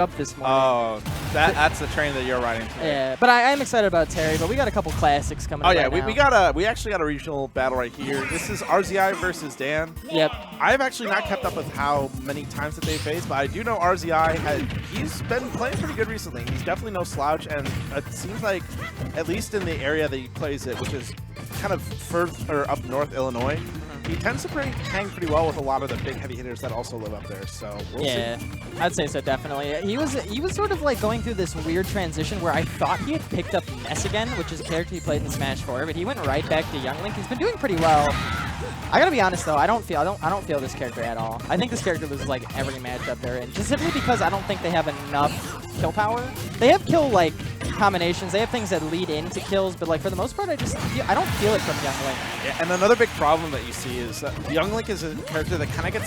up this morning. Oh, that's the train that you're riding today. Yeah, but I am excited about Terry. But we got a couple classics coming. Oh yeah, right we actually got a regional battle right here. This is RZI versus Dan. Yep. I've actually not kept up with how many times that they faced, but I do know he's been playing pretty good recently. He's definitely no slouch, and it seems like, at least in the area that he plays it, which is kind of further up north Illinois, he tends to hang pretty well with a lot of the big heavy hitters that also live up there. So we'll see. I'd say so, definitely. He was sort of like going through this weird transition where I thought he had picked up Ness again, which is a character he played in Smash 4, but he went right back to Young Link. He's been doing pretty well. I gotta be honest though, I don't feel this character at all. I think this character loses like every matchup they're in, just simply because I don't think they have enough kill power. They have kill like combinations, they have things that lead into kills, but like for the most part, I don't feel it from Young Link. Yeah, and another big problem that you see is that Young Link is a character that kind of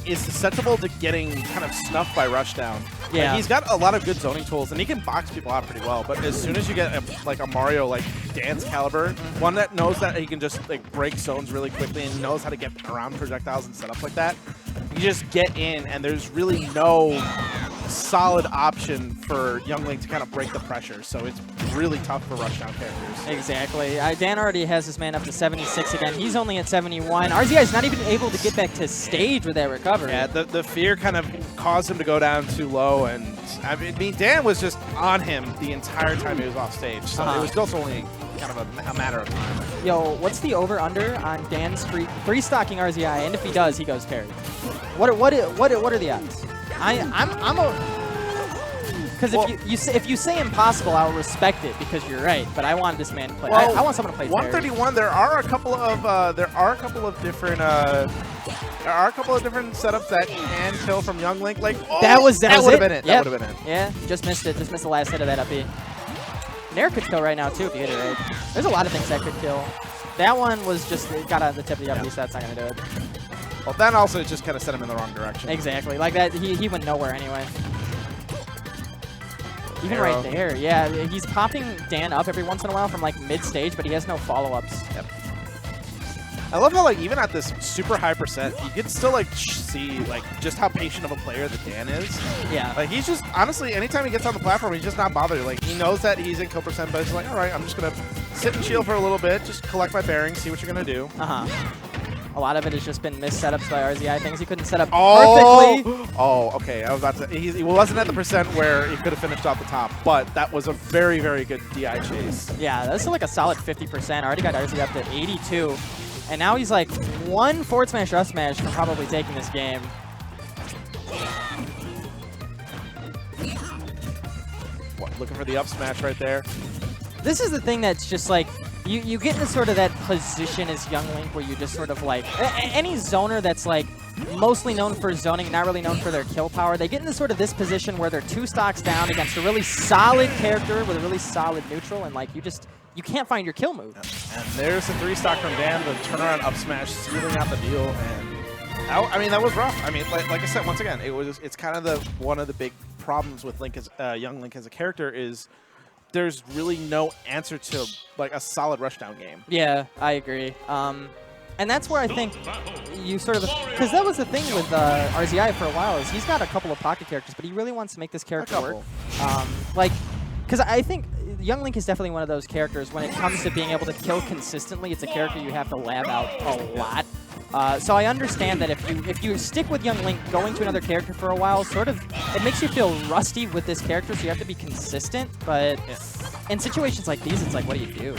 is susceptible to getting kind of snuffed by rushdown. Yeah, like, he's got a lot of good zoning tools, and he can box people out pretty well. But as soon as you get a Mario like Dan's caliber, one that knows that he can just like break zones really quickly and knows how to get around projectiles and setups like that, you just get in, and there's really no solid option for Young Link to kind of break the pressure. So it's really tough for rushdown characters. Exactly. Dan already has his man up to 76 again. He's only at 71. RZI is not even able to get back to stage with that recovery. Yeah, the fear kind of caused him to go down too low, and I mean Dan was just on him the entire time he was off stage. So it was also only kind of a matter of time. Yo, what's the over/under on Dan's three stocking RZI? And if he does, he goes Terry. What are the odds? Because if you say impossible, I'll respect it because you're right. But I want this man to play. Well, I want someone to play 131. There are a couple of different setups that can kill from Young Link. Like that would have been it. Yep. That would have been it. Yeah, just missed it. Just missed the last hit of that up B. Nair could kill right now too if you hit it right. There's a lot of things that could kill. That one was just got on the tip of the up B, so that's not gonna do it. Well, that also just kind of set him in the wrong direction. Exactly. Like that, he went nowhere anyway. Even right there, yeah. He's popping Dan up every once in a while from like mid-stage, but he has no follow-ups. Yep. I love how like even at this super high percent, you can still like see like just how patient of a player that Dan is. Yeah. Like he's just honestly, anytime he gets on the platform, he's just not bothered. Like he knows that he's in kill percent, but he's like, all right, I'm just gonna sit and chill for a little bit, just collect my bearings, see what you're gonna do. A lot of it has just been missed setups by RZI. Things he couldn't set up perfectly. Oh, okay. I was about to. He wasn't at the percent where he could have finished off the top, but that was a very, very good DI chase. Yeah, that's still like a solid 50%. Already got RZI up to 82. And now he's like one forward smash up smash from probably taking this game. What, looking for the up smash right there. This is the thing that's just like, you get into sort of that position as Young Link where you just sort of like, any zoner that's like mostly known for zoning, not really known for their kill power, they get into sort of this position where they're 2 stocks down against a really solid character with a really solid neutral, and like you can't find your kill move. And there's the 3-stock from Dan, the turnaround up smash, sealing out the deal, and I mean that was rough. I mean, like I said, once again, it's kind of one of the big problems with Link as Young Link as a character is there's really no answer to like a solid rushdown game. Yeah, I agree. And that's where I think you sort of, because that was the thing with RZI for a while, is he's got a couple of pocket characters, but he really wants to make this character work. Like, because I think Young Link is definitely one of those characters when it comes to being able to kill consistently. It's a character you have to lab out a lot. So I understand that if you stick with Young Link, going to another character for a while, sort of, it makes you feel rusty with this character, so you have to be consistent. But in situations like these, it's like, what do you do?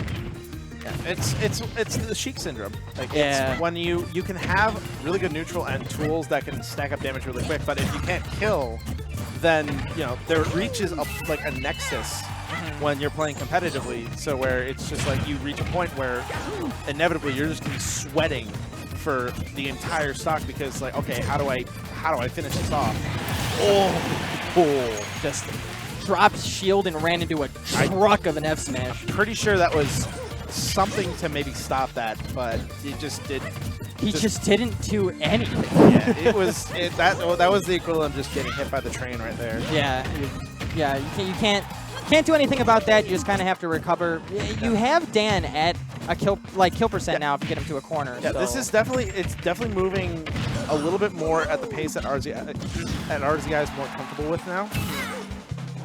Yeah, it's the Sheik syndrome. Like it's when you can have really good neutral and tools that can stack up damage really quick, but if you can't kill, then there reaches like a nexus when you're playing competitively. So where it's just like you reach a point where inevitably you're just gonna be sweating for the entire stock because like, okay, how do I finish this off? Oh, just dropped shield and ran into a truck of an F smash. Pretty sure that was something to maybe stop that, but he just did. He just didn't do anything. Yeah, that was the equivalent of just getting hit by the train right there. Yeah, you can't do anything about that. You just kind of have to recover. You have Dan at a kill percent now if you get him to a corner. Yeah, so. this is definitely moving a little bit more at the pace that RZI is more comfortable with now.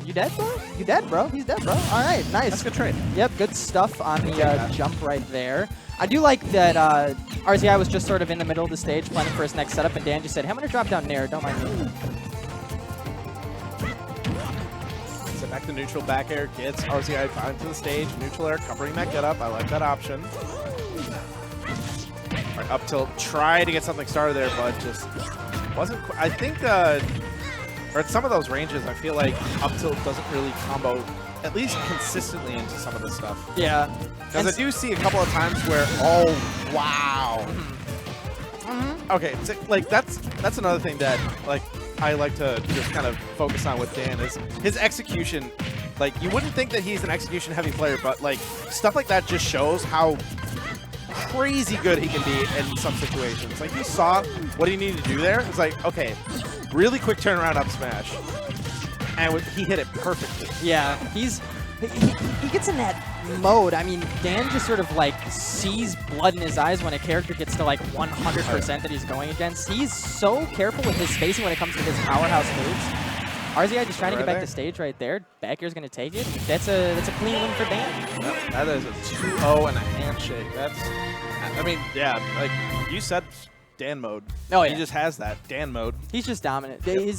You dead, bro? You dead, bro? He's dead, bro. All right, nice. That's a good trade. Yep, good stuff on the jump right there. I do like that RZI was just sort of in the middle of the stage planning for his next setup, and Dan just said, hey, I'm going to drop down Nair. Don't mind me. So back to neutral back air, gets RZI back to the stage. Neutral air, covering that get up. I like that option. Right, up tilt, try to get something started there, but just wasn't. I think, or at some of those ranges, I feel like up tilt doesn't really combo, at least consistently, into some of this stuff. Yeah. Because I do see a couple of times where, oh, wow. Okay, so, like that's another thing that like I like to just kind of focus on with Dan is his execution. Like, you wouldn't think that he's an execution heavy player, but like stuff like that just shows how crazy good he can be in some situations. Like, you saw what he needed to do there. It's like, okay, really quick turnaround up smash, and he hit it perfectly. Yeah, he gets in that mode. I mean, Dan just sort of like sees blood in his eyes when a character gets to like 100% that he's going against. He's so careful with his spacing when it comes to his powerhouse moves. RZI just trying to get back to stage right there. Back air's going to take it. That's a clean win for Dan. That is a 2-0 and a handshake. That's, I mean, yeah, like you said, Dan mode. Oh, yeah. He just has that Dan mode. He's just dominant. His